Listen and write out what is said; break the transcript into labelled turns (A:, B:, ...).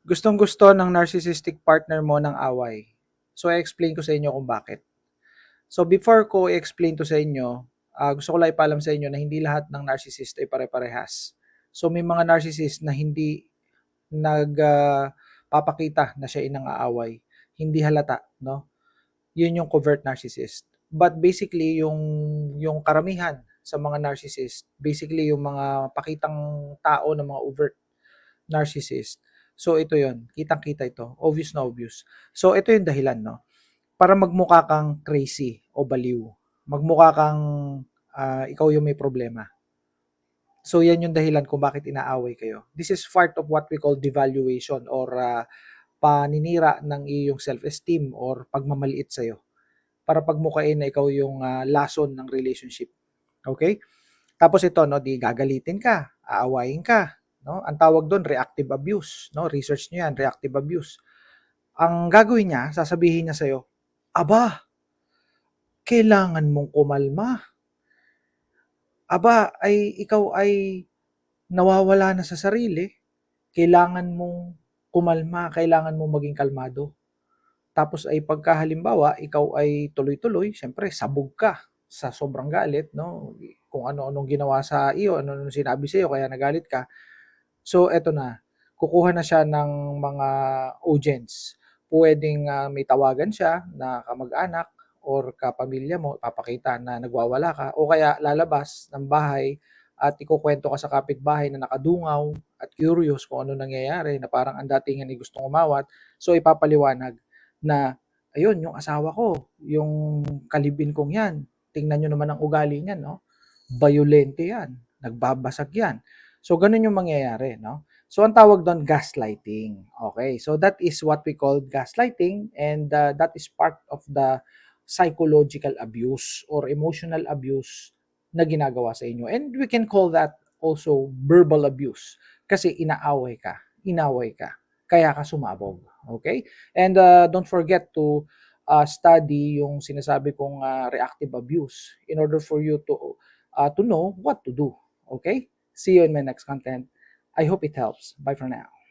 A: Gustong-gusto ng narcissistic partner mo ng away. So, i-explain ko sa inyo kung bakit. So, before ko i-explain to sa inyo, gusto ko lang ipaalam sa inyo na hindi lahat ng narcissist ay pare-parehas. So, may mga narcissist na hindi papakita na siya ay nang-aaway. Hindi halata, no? Yun yung covert narcissist. But basically, yung karamihan sa mga narcissist, basically yung mga pakitang tao ng mga overt narcissist. So ito yon, kitang-kita ito, obvious na obvious. So ito yung dahilan, no? Para magmukha kang crazy o baliw. Magmukha kang ikaw yung may problema. So yan yung dahilan kung bakit inaaway kayo. This is part of what we call devaluation or paninira ng iyong self-esteem or pagmamaliit sa'yo. Para pagmukain na ikaw yung lason ng relationship. Okay? Tapos ito, no, di gagalitin ka, aawayin ka, no? Ang tawag doon reactive abuse, no? Research niyo yan, reactive abuse. Ang gagawin niya, sasabihin niya sa iyo, "Aba, kailangan mong kumalma. Aba, ay ikaw ay nawawala na sa sarili. Kailangan mong kumalma, kailangan mong maging kalmado." Tapos ay pagka halimbawa, ikaw ay tuloy-tuloy, syempre sabog ka sa sobrang galit, no? Kung ano-anong ginawa sa iyo, ano-anong sinabi sa iyo kaya nagalit ka. So eto na, kukuha na siya ng mga audience. Puwedeng may tawagan siya na kamag-anak or kapamilya mo, papakita na nagwawala ka o kaya lalabas ng bahay at ikukuwento ka sa kapitbahay na nakadungaw at curious kung ano nangyayari na parang ang datingan ay gustong umawat. So ipapaliwanag na, "Ayun yung asawa ko, yung kalibin kong 'yan, tingnan niyo naman ang ugali niyan 'no, bayolente 'yan, nagbabasag 'yan." So gano'n yung mangyayari 'no. So ang tawag do'n gaslighting, okay. So that is what we call gaslighting and that is part of the psychological abuse or emotional abuse na ginagawa sa inyo and we can call that also verbal abuse kasi inaway ka, kaya ka sumabog, okay. And don't forget to study yung sinasabi kong reactive abuse in order for you to know what to do, okay. See you in my next content. I hope it helps. Bye for now.